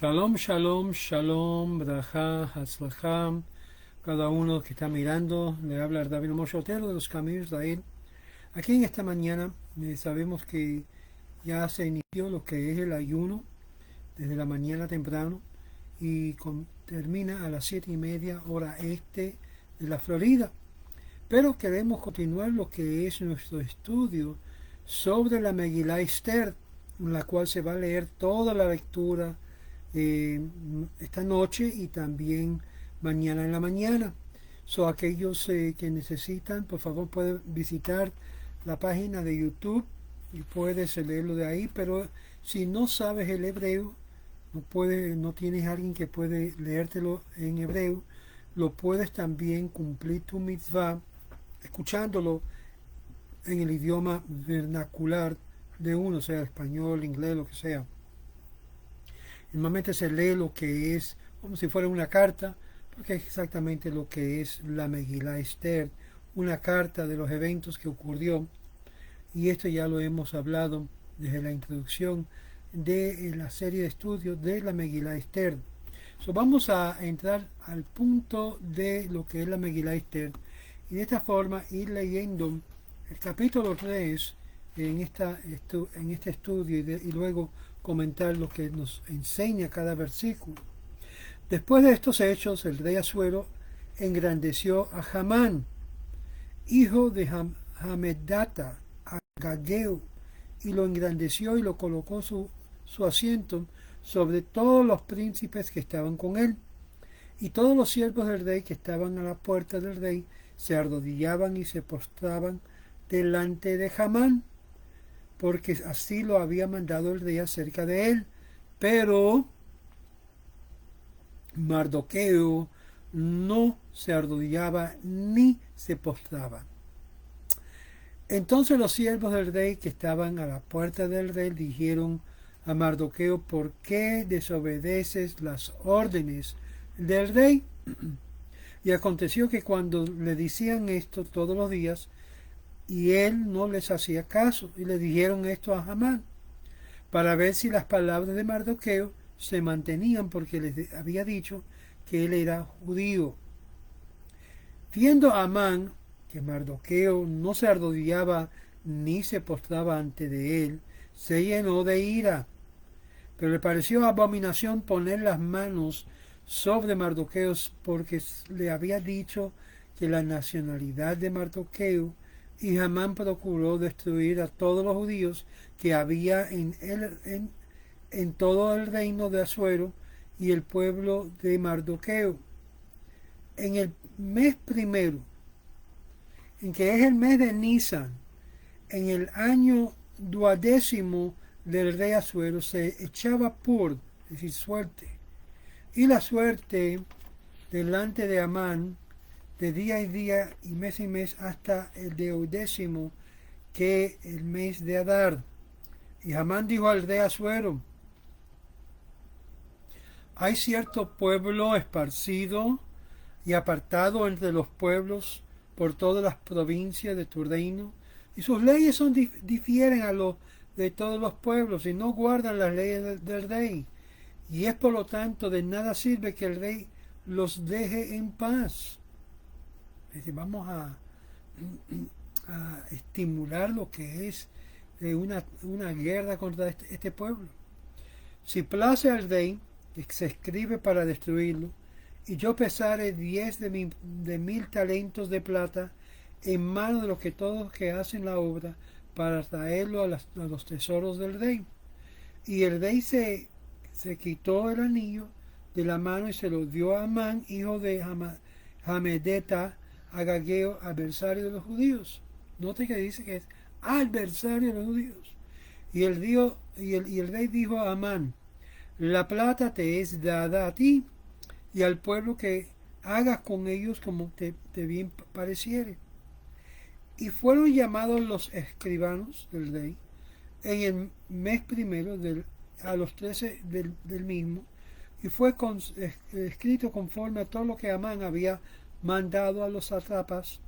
Shalom, shalom, shalom, braja, hatzlacham. Cada uno que está mirando, le habla el David Moshe Otero de los Caminos de Israel. Aquí en esta mañana sabemos que ya se inició lo que es el ayuno desde la mañana temprano y termina a las 7:30 hora este de la Florida. Pero queremos continuar lo que es nuestro estudio sobre la Megilá Esther, en la cual se va a leer toda la lectura esta noche y también mañana en la mañana. Aquellos que necesitan, por favor, pueden visitar la página de YouTube y puedes leerlo de ahí, pero si no sabes el hebreo, no tienes alguien que puede leértelo en hebreo, lo puedes también cumplir tu mitzvah escuchándolo en el idioma vernacular de uno, sea español, inglés, lo que sea. Normalmente se lee lo que es como si fuera una carta, porque es exactamente lo que es la Megilá Esther, una carta de los eventos que ocurrió. Y esto ya lo hemos hablado desde la introducción de la serie de estudios de la Megilá Esther. Vamos a entrar al punto de lo que es la Megilá Esther y de esta forma ir leyendo el capítulo 3 en este estudio y luego comentar lo que nos enseña cada versículo. Después de estos hechos, el rey Asuero engrandeció a Hamán, hijo de Hamedata, Agageo, y lo engrandeció y lo colocó su asiento sobre todos los príncipes que estaban con él. Y todos los siervos del rey que estaban a la puerta del rey se arrodillaban y se postraban delante de Hamán, porque así lo había mandado el rey acerca de él. Pero Mardoqueo no se arrodillaba ni se postraba. Entonces los siervos del rey que estaban a la puerta del rey dijeron a Mardoqueo: ¿por qué desobedeces las órdenes del rey? Y aconteció que cuando le decían esto todos los días, y él no les hacía caso, y le dijeron esto a Hamán, para ver si las palabras de Mardoqueo se mantenían, porque les había dicho que él era judío. Viendo a Amán que Mardoqueo no se arrodillaba ni se postraba ante de él, se llenó de ira, pero le pareció abominación poner las manos sobre Mardoqueo, porque le había dicho que la nacionalidad de Mardoqueo, y Hamán procuró destruir a todos los judíos que había en todo el reino de Asuero y el pueblo de Mardoqueo. En el mes primero, en que es el mes de Nisan, en el año 12º del rey Asuero, se echaba pur, es decir, suerte. Y la suerte delante de Amán, de día y día y mes, hasta el 10º, que el mes de Adar. Y Amán dijo al rey Asuero: hay cierto pueblo esparcido y apartado entre los pueblos por todas las provincias de tu reino, y sus leyes difieren a los de todos los pueblos, y no guardan las leyes del rey. Y es por lo tanto de nada sirve que el rey los deje en paz. Es decir, vamos a estimular lo que es una guerra contra este pueblo. Si place al rey, que se escribe para destruirlo, y yo pesare 10 de 1000 talentos de plata en mano de los que todos que hacen la obra, para traerlo a los tesoros del rey. Y el rey se quitó el anillo de la mano y se lo dio a Amán, hijo de Hamedeta, Agageo, adversario de los judíos. Note que dice que es adversario de los judíos. Y el rey dijo a Amán: la plata te es dada a ti y al pueblo, que hagas con ellos como te bien pareciere. Y fueron llamados los escribanos del rey en el mes primero a los 13 del mismo, y fue escrito conforme a todo lo que Amán había mandado a los sátrapas,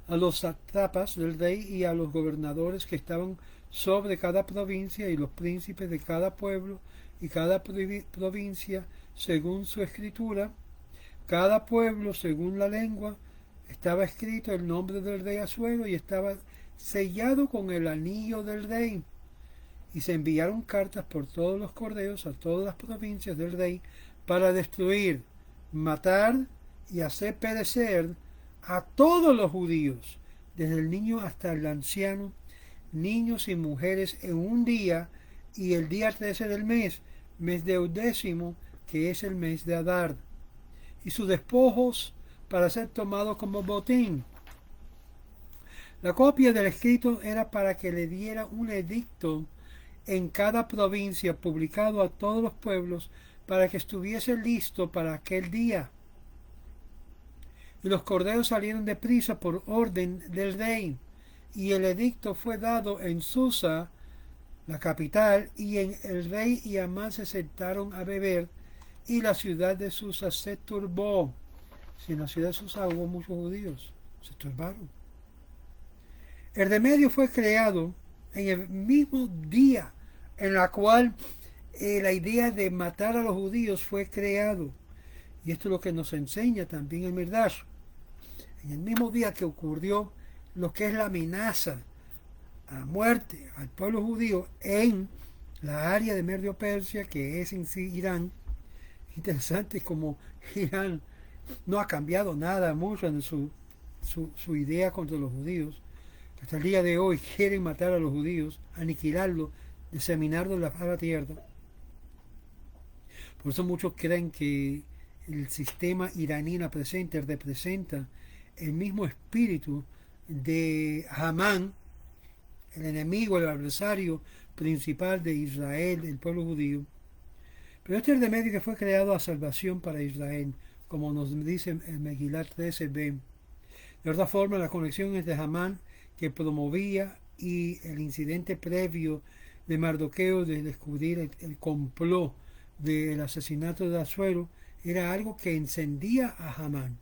a los sátrapas del rey y a los gobernadores que estaban sobre cada provincia y los príncipes de cada pueblo y cada provincia según su escritura, cada pueblo según la lengua. Estaba escrito el nombre del rey Asuero y estaba sellado con el anillo del rey. Y se enviaron cartas por todos los correos a todas las provincias del rey para destruir, matar y hacer perecer a todos los judíos, desde el niño hasta el anciano, niños y mujeres en un día, y el día 13 del mes, mes deudécimo, que es el mes de Adar, y sus despojos para ser tomados como botín. La copia del escrito era para que le diera un edicto en cada provincia publicado a todos los pueblos para que estuviese listo para aquel día. Y los corderos salieron deprisa por orden del rey, y el edicto fue dado en Susa, la capital, y en el rey y Amán se sentaron a beber, y la ciudad de Susa se turbó. Si en la ciudad de Susa hubo muchos judíos, se turbaron. El remedio fue creado en el mismo día en la cual la idea de matar a los judíos fue creado. Y esto es lo que nos enseña también el Midrash. En el mismo día que ocurrió lo que es la amenaza a muerte al pueblo judío en la área de Medio Persia, que es en sí Irán. Interesante como Irán no ha cambiado nada mucho en su idea contra los judíos. Hasta el día de hoy quieren matar a los judíos, aniquilarlos, diseminarlos en la tierra. Por eso muchos creen que el sistema iraní presente representa el mismo espíritu de Hamán, el enemigo, el adversario principal de Israel, del pueblo judío. Pero este es el remedio que fue creado a salvación para Israel, como nos dice el Megilat 13b. De otra forma, la conexión entre Hamán, que promovía, y el incidente previo de Mardoqueo de descubrir el complot del asesinato de Asuero era algo que encendía a Hamán.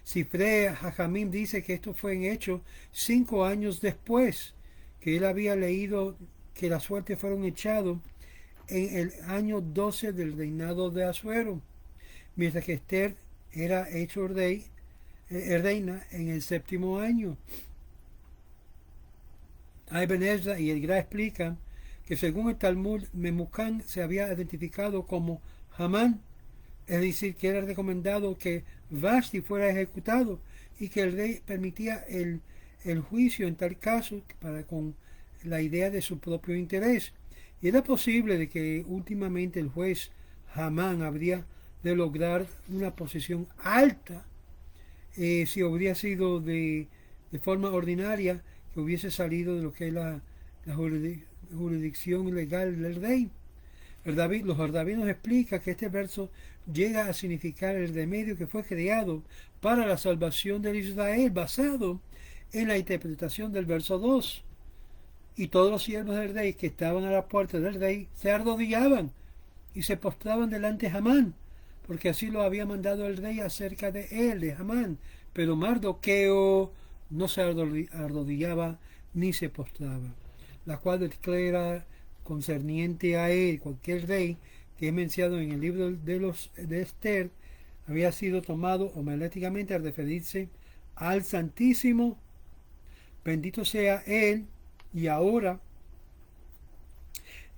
Sifré Jajamim dice que esto fue hecho 5 años después, que él había leído que la suerte fueron echados en el año 12 del reinado de Asuero, mientras que Esther era hecho reina en el 7º año. Ibn Ezra y el Gra explican que según el Talmud, Memucán se había identificado como Hamán, es decir, que era recomendado que Vashti fuera ejecutado y que el rey permitía el juicio en tal caso con la idea de su propio interés. Y era posible de que últimamente el juez Hamán habría de lograr una posición alta si hubiera sido de forma ordinaria, que hubiese salido de lo que es la jurisdicción legal del rey. Los rabinos explican que este verso llega a significar el remedio que fue creado para la salvación de Israel, basado en la interpretación del verso 2. Y todos los siervos del rey que estaban a la puerta del rey se arrodillaban y se postraban delante de Hamán, porque así lo había mandado el rey acerca de él, de Hamán. Pero Mardoqueo no se arrodillaba ni se postraba, la cual declara concerniente a él, cualquier rey que es mencionado en el libro de Esther, había sido tomado homiléticamente al referirse al Santísimo, bendito sea él. Y ahora,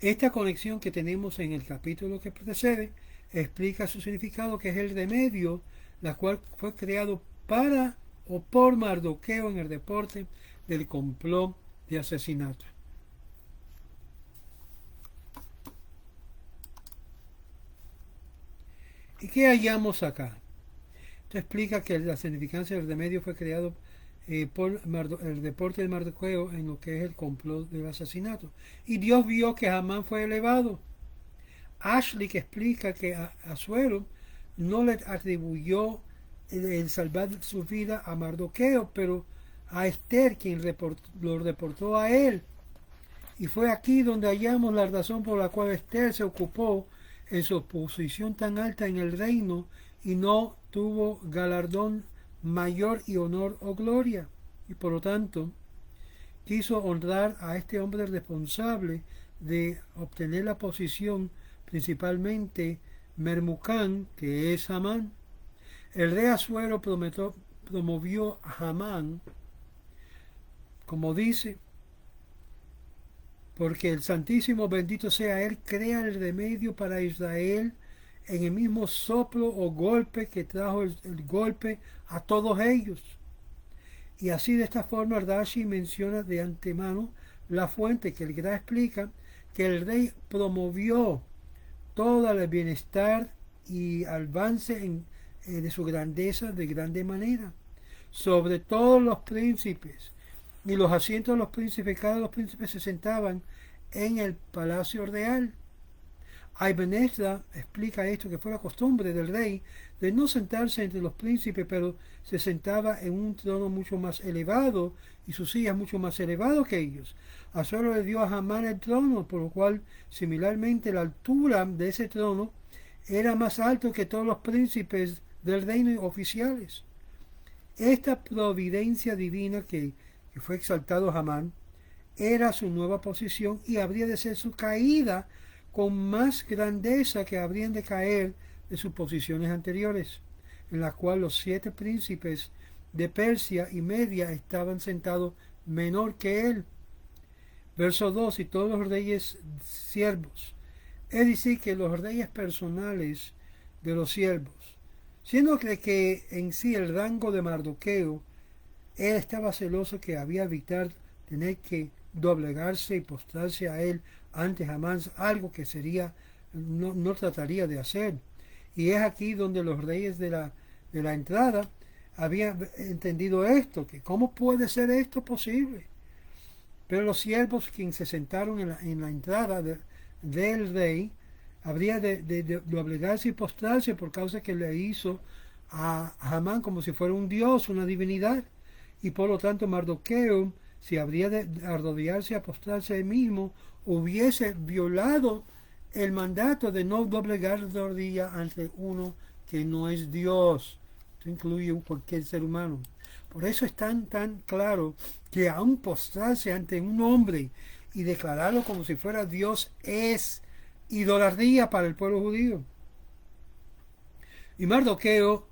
esta conexión que tenemos en el capítulo que precede explica su significado, que es el remedio, la cual fue creado para o por Mardoqueo en el reporte del complot de asesinato. ¿Y qué hallamos acá? Esto explica que la significancia del remedio fue creado por el reporte de Mardoqueo en lo que es el complot del asesinato. Y Dios vio que Hamán fue elevado. Ashley, que explica que Asuero no le atribuyó el salvar su vida a Mardoqueo, pero a Esther, quien lo reportó a él. Y fue aquí donde hallamos la razón por la cual Esther se ocupó en su posición tan alta en el reino y no tuvo galardón mayor y honor o gloria. y por lo tanto quiso honrar a este hombre responsable de obtener la posición, principalmente Mermucán, que es Hamán. El rey Asuero promovió a Hamán, como dice, porque el Santísimo bendito sea Él, crea el remedio para Israel en el mismo soplo o golpe que trajo el golpe a todos ellos. Y así de esta forma Rashi menciona de antemano la fuente que el Gra explica que el rey promovió todo el bienestar y avance de su grandeza de grande manera sobre todos los príncipes, y los asientos de los príncipes, cada los príncipes se sentaban en el palacio real. Ibn Ezra explica esto, que fue la costumbre del rey de no sentarse entre los príncipes, pero se sentaba en un trono mucho más elevado y sus sillas mucho más elevado que ellos. Asuero le dio a Hamán el trono, por lo cual similarmente la altura de ese trono era más alto que todos los príncipes del reino oficiales. Esta providencia divina que fue exaltado Hamán era su nueva posición y habría de ser su caída con más grandeza que habrían de caer de sus posiciones anteriores, en la cual los 7 príncipes de Persia y Media estaban sentados menor que él. Verso 2, y todos los reyes siervos, es decir, que los reyes personales de los siervos, siendo que en sí el rango de Mardoqueo, él estaba celoso que había evitar tener que doblegarse y postrarse a él ante Hamán, algo que no trataría de hacer. Y es aquí donde los reyes de la entrada habían entendido esto, que cómo puede ser esto posible. Pero los siervos quienes se sentaron en la entrada del rey, habría de doblegarse y postrarse por causa que le hizo a Hamán como si fuera un dios, una divinidad. Y por lo tanto Mardoqueo, si habría de arrodillarse y a postrarse él mismo, hubiese violado el mandato de no doblegar la rodilla ante uno que no es Dios. Esto incluye cualquier ser humano. Por eso es tan claro que aún postrarse ante un hombre y declararlo como si fuera Dios es idolatría para el pueblo judío. Y Mardoqueo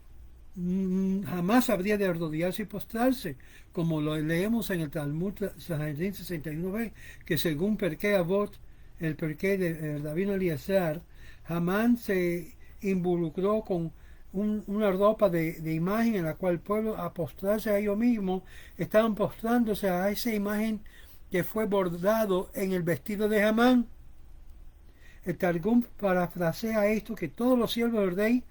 jamás habría de arrodillarse y postrarse, como lo leemos en el Talmud Sanedrín 61b, que según Perkei Avot, el Perkei de Rabino Eliezer, Hamán se involucró con una ropa de imagen en la cual el pueblo, a postrarse a ellos mismos, estaban postrándose a esa imagen que fue bordado en el vestido de Hamán. El Targum parafrasea esto, que todos los siervos del rey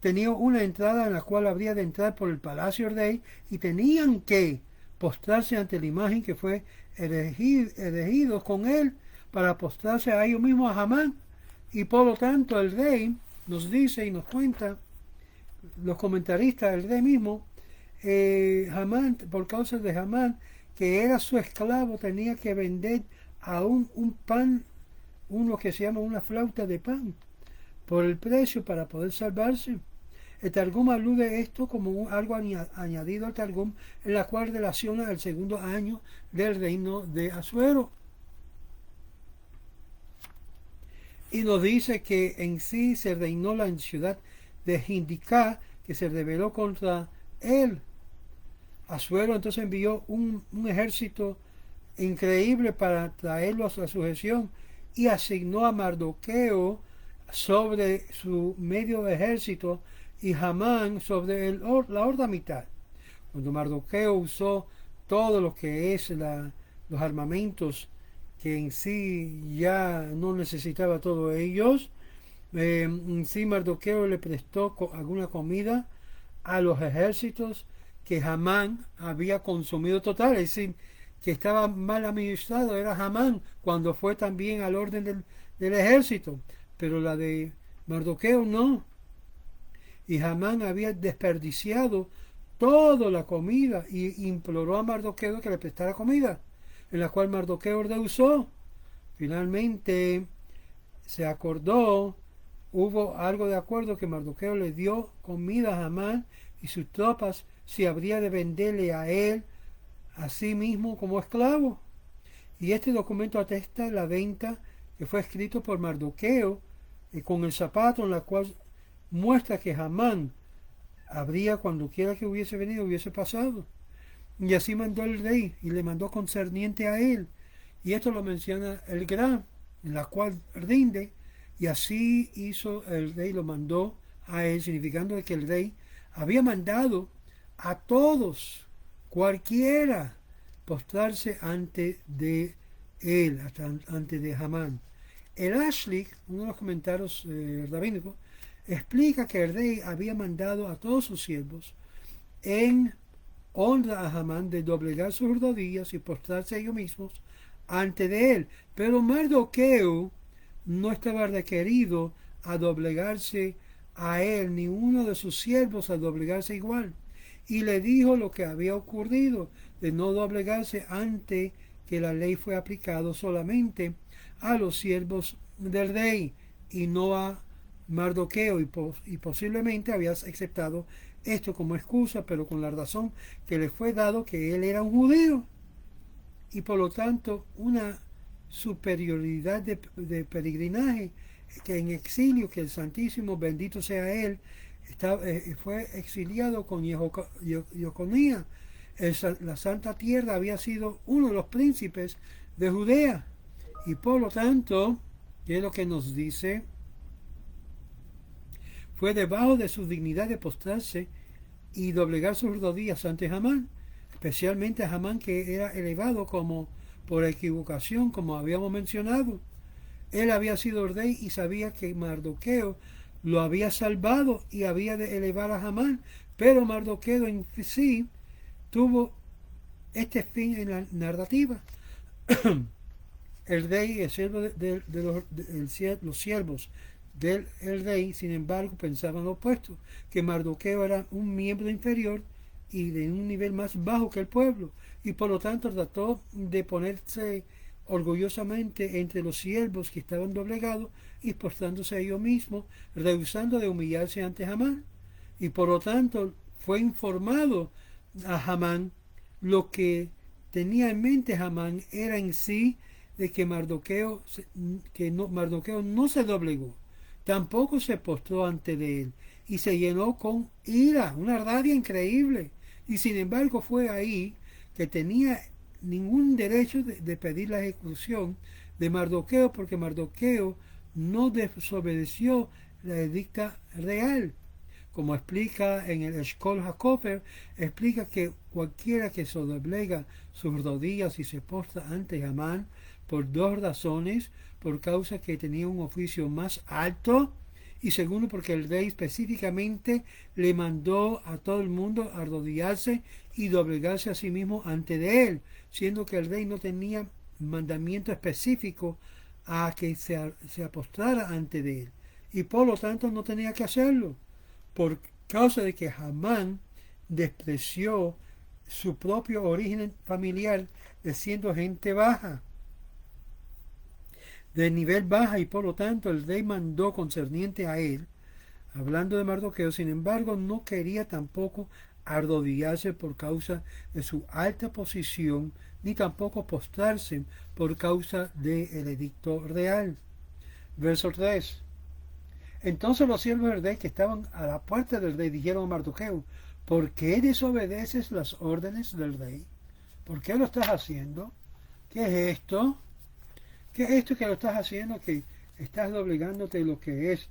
tenían una entrada en la cual habría de entrar por el palacio del rey y tenían que postrarse ante la imagen que fue elegidos con él para postrarse a ellos mismos, a Hamán. Y por lo tanto el rey nos dice y nos cuenta, los comentaristas, el rey mismo, Hamán, por causa de Hamán, que era su esclavo, tenía que vender a un pan, uno que se llama una flauta de pan, por el precio para poder salvarse. El Targum alude esto como algo añadido al Targum, en la cual relaciona el segundo año del reino de Asuero. Y nos dice que en sí se reinó la ciudad de Hindicá, que se rebeló contra él. Asuero entonces envió un ejército increíble para traerlo a su sujeción y asignó a Mardoqueo sobre su medio ejército y Hamán sobre la otra mitad. Cuando Mardoqueo usó todo lo que es los armamentos, que en sí ya no necesitaba todos ellos, en sí Mardoqueo le prestó alguna comida a los ejércitos que Hamán había consumido total, es decir, que estaba mal administrado era Hamán cuando fue también al orden del ejército, pero la de Mardoqueo no. Y Hamán había desperdiciado toda la comida y imploró a Mardoqueo que le prestara comida, en la cual Mardoqueo rehusó. Finalmente se acordó, hubo algo de acuerdo que Mardoqueo le dio comida a Hamán y sus tropas si habría de venderle a él a sí mismo como esclavo. Y este documento atesta la venta que fue escrito por Mardoqueo con el zapato, en la cual muestra que Hamán habría, cuando quiera que hubiese venido, hubiese pasado. Y así mandó el rey y le mandó concerniente a él. Y esto lo menciona el Gran, en la cual rinde. Y así hizo el rey, lo mandó a él, significando que el rey había mandado a todos, cualquiera, postrarse ante de él, ante de Hamán. El Ashlik, uno de los comentarios rabínicos, explica que el rey había mandado a todos sus siervos en honra a Hamán de doblegar sus rodillas y postrarse ellos mismos ante de él. Pero Mardoqueo no estaba requerido a doblegarse a él, ni uno de sus siervos a doblegarse igual. Y le dijo lo que había ocurrido, de no doblegarse ante que la ley fue aplicada solamente a los siervos del rey y no a Mardoqueo, y posiblemente había aceptado esto como excusa, pero con la razón que le fue dado que él era un judío y por lo tanto una superioridad de peregrinaje, que en exilio, que el Santísimo, bendito sea él, fue exiliado con Jeconía. La Santa Tierra había sido uno de los príncipes de Judea y por lo tanto, ¿qué es lo que nos dice? Fue debajo de su dignidad de postrarse y doblegar sus rodillas ante Hamán, especialmente a Hamán, que era elevado como por equivocación, como habíamos mencionado. Él había sido rey y sabía que Mardoqueo lo había salvado y había de elevar a Hamán, pero Mardoqueo en sí tuvo este fin en la narrativa. El rey, el siervo los siervos del rey, sin embargo, pensaban lo opuesto, que Mardoqueo era un miembro inferior y de un nivel más bajo que el pueblo, y por lo tanto trató de ponerse orgullosamente entre los siervos que estaban doblegados y postrándose a ellos mismos, rehusando de humillarse ante Hamán, y por lo tanto fue informado a Hamán. Lo que tenía en mente Hamán era en sí de que Mardoqueo no se doblegó, tampoco se postró ante de él, y se llenó con ira, una rabia increíble, y sin embargo fue ahí que tenía ningún derecho de pedir la ejecución de Mardoqueo, porque Mardoqueo no desobedeció la edicta real. Como explica en el Eshkol HaKofer, explica que cualquiera que se doblega sus rodillas y se postra ante Hamán por dos razones: por causa que tenía un oficio más alto, y segundo porque el rey específicamente le mandó a todo el mundo a arrodillarse y doblegarse a sí mismo ante de él, siendo que el rey no tenía mandamiento específico a que se apostrara ante de él, y por lo tanto no tenía que hacerlo, por causa de que Hamán despreció su propio origen familiar, de siendo gente baja, de nivel baja, y por lo tanto el rey mandó concerniente a él, hablando de Mardoqueo. Sin embargo, no quería tampoco arrodillarse por causa de su alta posición, ni tampoco postrarse por causa del edicto real. Verso 3. Entonces los siervos del rey que estaban a la puerta del rey dijeron a Mardoqueo: ¿por qué desobedeces las órdenes del rey? ¿Por qué lo estás haciendo? ¿Qué es esto? ¿Qué es esto que lo estás haciendo? Que estás doblegándote lo que es,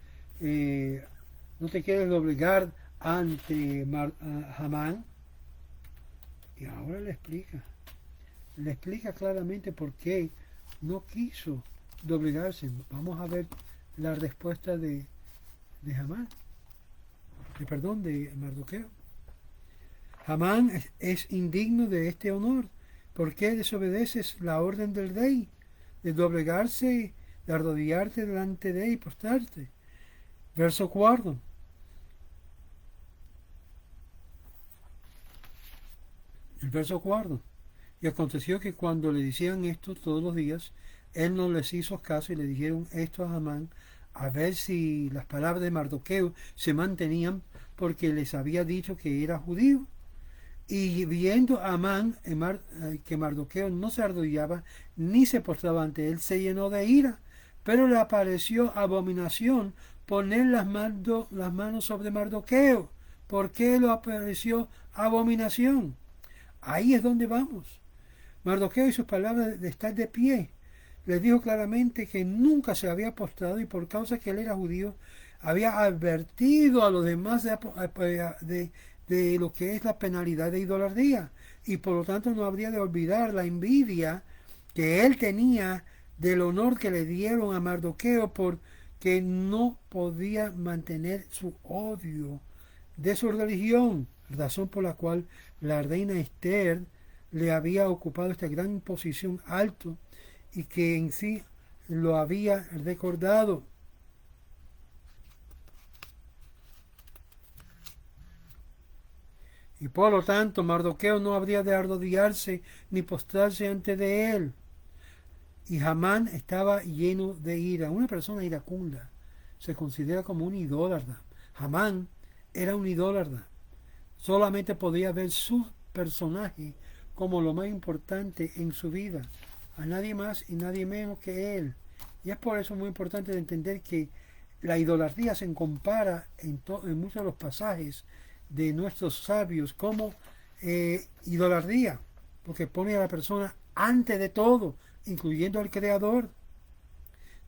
no te quieres doblegar ante Hamán. Y ahora le explica claramente por qué no quiso doblegarse. Vamos a ver la respuesta de Hamán, de Mardoqueo. Hamán es indigno de este honor. ¿Por qué desobedeces la orden del rey de doblegarse, de arrodillarte delante de él y postrarte? Verso 4. El verso 4. Y aconteció que cuando le decían esto todos los días, él no les hizo caso, y le dijeron esto a Hamán, a ver si las palabras de Mardoqueo se mantenían, porque les había dicho que era judío. Y viendo a Amán que Mardoqueo no se arrodillaba ni se postraba ante él, se llenó de ira. Pero le apareció abominación poner las manos sobre Mardoqueo. ¿Por qué le apareció abominación? Ahí es donde vamos. Mardoqueo y sus palabras de estar de pie le dijo claramente que nunca se había postrado y por causa que él era judío había advertido a los demás de lo que es la penalidad de idolatría y por lo tanto no habría de olvidar la envidia que él tenía del honor que le dieron a Mardoqueo porque no podía mantener su odio de su religión, razón por la cual la reina Esther le había ocupado esta gran posición alto y que en sí lo había recordado. Y por lo tanto Mardoqueo no habría de arrodillarse ni postrarse ante de él. Y Hamán estaba lleno de ira. Una persona iracunda se considera como un idólatra. Hamán era un idólatra. Solamente podía ver su personaje como lo más importante en su vida. A nadie más y nadie menos que él. Y es por eso muy importante de entender que la idolatría se compara en muchos de los pasajes de nuestros sabios como idolatría, porque pone a la persona antes de todo, incluyendo al Creador.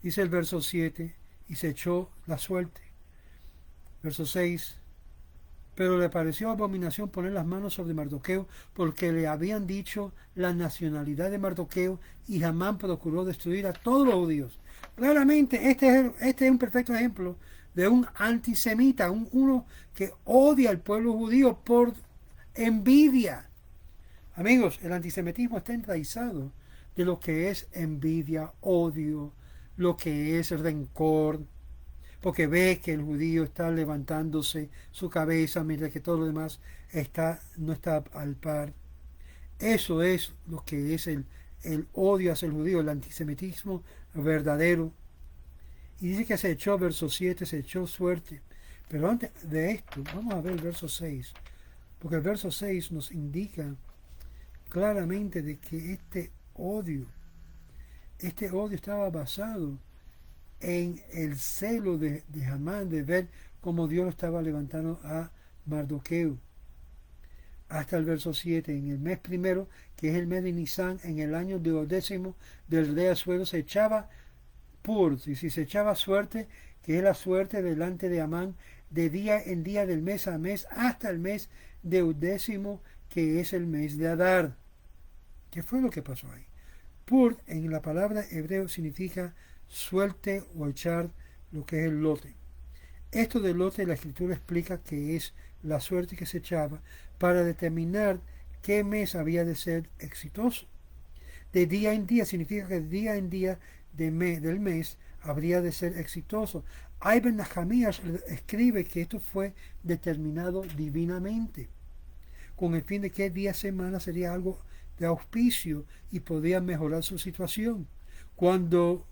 Dice el verso 7, y se echó la suerte. Verso 6, pero le pareció abominación poner las manos sobre Mardoqueo, porque le habían dicho la nacionalidad de Mardoqueo, y Hamán procuró destruir a todos los judíos. Claramente, este es un perfecto ejemplo de un antisemita, uno que odia al pueblo judío por envidia. Amigos, el antisemitismo está enraizado de lo que es envidia, odio, lo que es rencor, porque ve que el judío está levantándose su cabeza mientras que todo lo demás no está al par. Eso es lo que es el odio hacia el judío, el antisemitismo verdadero. Y dice que se echó, verso 7, se echó suerte. Pero antes de esto, vamos a ver el verso 6, porque el verso 6 nos indica claramente de que este odio estaba basado en el celo de Hamán de ver cómo Dios estaba levantando a Mardoqueo. Hasta el verso 7, en el mes primero, que es el mes de Nisan, en el año 12 del rey Asuero, se echaba y si se echaba suerte, que es la suerte delante de Amán, de día en día, del mes a mes, hasta el mes de 12, que es el mes de Adar. ¿Qué fue lo que pasó ahí? Pur, en la palabra hebreo, significa suerte o echar, lo que es el lote. Esto del lote, la escritura explica que es la suerte que se echaba para determinar qué mes había de ser exitoso. De día en día significa que de día en día del mes habría de ser exitoso. Ibn Nahamías escribe que esto fue determinado divinamente, con el fin de que día semana sería algo de auspicio y podía mejorar su situación. Cuando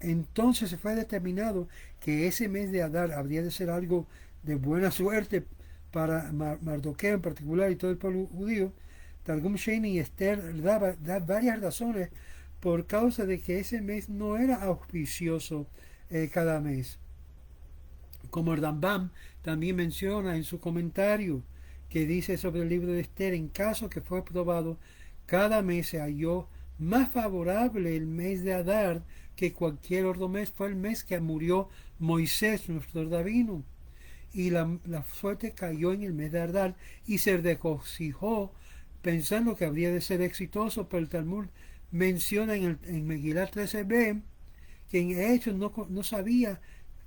entonces se fue determinado que ese mes de Adar habría de ser algo de buena suerte para Mardoqueo en particular y todo el pueblo judío, Targum Sheini y Esther da varias razones por causa de que ese mes no era auspicioso cada mes. Como el Rambam también menciona en su comentario que dice sobre el libro de Esther, en caso que fue probado, cada mes se halló más favorable el mes de Adar que cualquier otro mes. Fue el mes que murió Moisés, nuestro rabino, y la suerte cayó en el mes de Adar y se regocijó pensando que habría de ser exitoso, pero el Talmud menciona en Megilá 13b que en hechos no sabía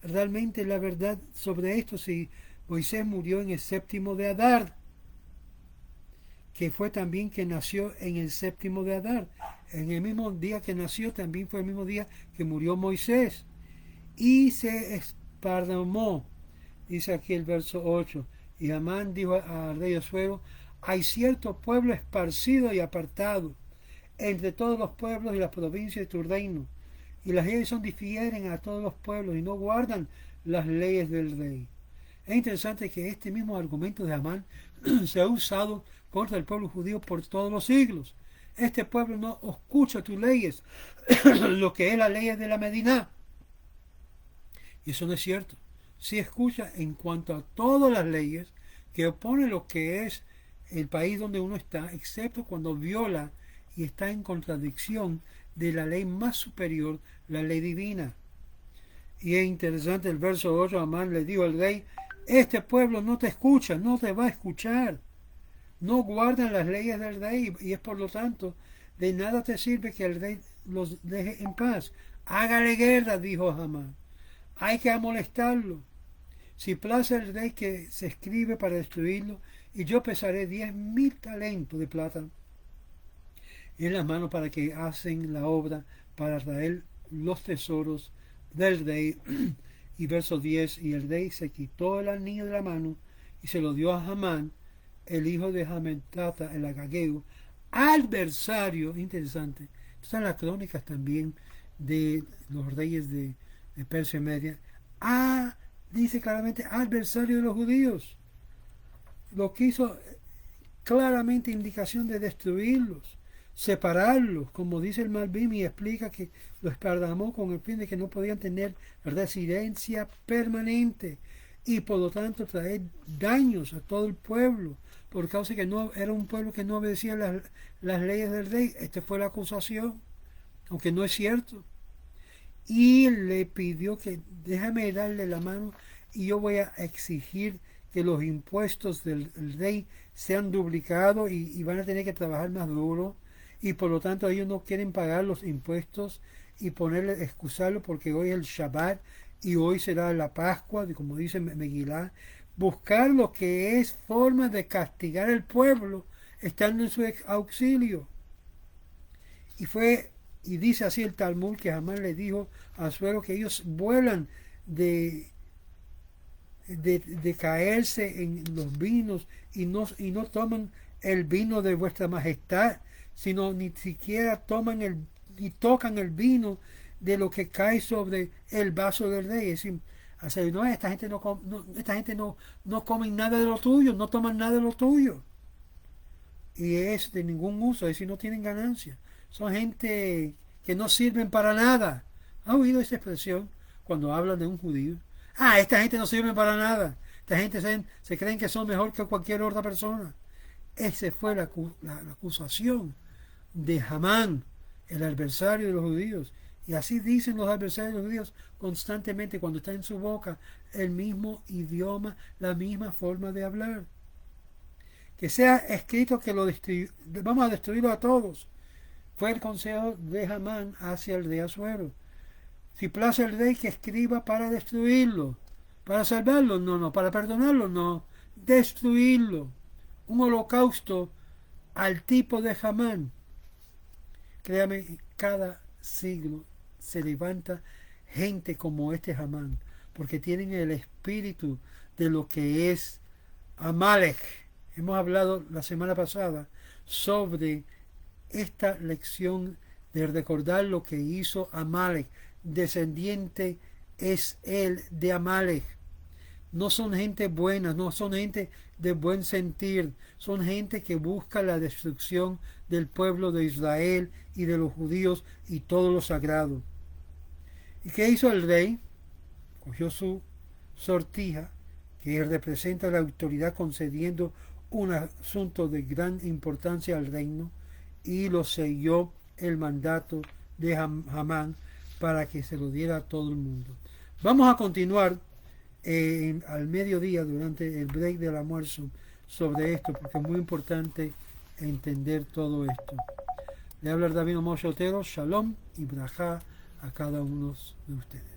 realmente la verdad sobre esto, si Moisés murió en el 7 de Adar, que fue también que nació en el 7 de Adar. En el mismo día que nació también fue el mismo día que murió Moisés. Y se esparramó, dice aquí el verso 8, y Amán dijo al rey Asuero: hay cierto pueblo esparcido y apartado entre todos los pueblos y las provincias de tu reino, y las leyes difieren a todos los pueblos y no guardan las leyes del rey. Es interesante que este mismo argumento de Amán se ha usado puertas del pueblo judío por todos los siglos. Este pueblo no escucha tus leyes, lo que es las leyes de la Medina. Y eso no es cierto. Sí escucha en cuanto a todas las leyes que oponen lo que es el país donde uno está, excepto cuando viola y está en contradicción de la ley más superior, la ley divina. Y es interesante el verso 8, Amán le dijo al rey, este pueblo no te escucha, no te va a escuchar. No guardan las leyes del rey y es por lo tanto de nada te sirve que el rey los deje en paz. Hágale guerra, dijo Amán. Hay que amonestarlo. Si place el rey que se escribe para destruirlo, y yo pesaré 10,000 talentos de plata en las manos para que hacen la obra para traer los tesoros del rey. Y verso 10, y el rey se quitó el anillo de la mano y se lo dio a Amán, el hijo de Hametata, el agageo, adversario, interesante, están las crónicas también de los reyes de Persia Media, dice claramente adversario de los judíos, lo que hizo claramente indicación de destruirlos, separarlos, como dice el Malbim, y explica que los esparramó con el fin de que no podían tener residencia permanente y por lo tanto traer daños a todo el pueblo, por causa de que no era un pueblo que no obedecía las leyes del rey. Esta fue la acusación, aunque no es cierto. Y le pidió que déjame darle la mano y yo voy a exigir que los impuestos del rey sean duplicados y van a tener que trabajar más duro y por lo tanto ellos no quieren pagar los impuestos y excusarlo porque hoy es el Shabbat y hoy será la Pascua, como dice Megilá, buscar lo que es forma de castigar al pueblo estando en su auxilio. Y dice así el Talmud que Amán le dijo a Asuero que ellos vuelan de caerse en los vinos y no toman el vino de vuestra majestad, sino ni siquiera tocan el vino de lo que cae sobre el vaso del rey. Es decir, esta gente no come nada de lo tuyo, no toman nada de lo tuyo. Y es de ningún uso, es decir, no tienen ganancia. Son gente que no sirven para nada. ¿Ha oído esa expresión cuando hablan de un judío? Esta gente no sirve para nada. Esta gente se creen que son mejor que cualquier otra persona. Esa fue la acusación de Amán, el adversario de los judíos. Y así dicen los adversarios de los judíos constantemente cuando está en su boca el mismo idioma, la misma forma de hablar. Que sea escrito que vamos a destruirlo a todos. Fue el consejo de Amán hacia el rey Asuero. Si place el rey que escriba para destruirlo, para salvarlo, no, para perdonarlo, no, destruirlo. Un holocausto al tipo de Amán. Créame, cada siglo se levanta gente como este Amán, porque tienen el espíritu de lo que es Amalek. Hemos hablado la semana pasada sobre esta lección de recordar lo que hizo Amalek. Descendiente es él de Amalek. No son gente buena, no son gente de buen sentir, son gente que busca la destrucción del pueblo de Israel y de los judíos y todo lo sagrado. ¿Y qué hizo el rey? Cogió su sortija, que representa la autoridad concediendo un asunto de gran importancia al reino, y lo selló el mandato de Amán para que se lo diera a todo el mundo. Vamos a continuar al mediodía durante el break del almuerzo sobre esto, porque es muy importante entender todo esto. Le habla David Moshe Otero, Shalom y Brajá a cada uno de ustedes.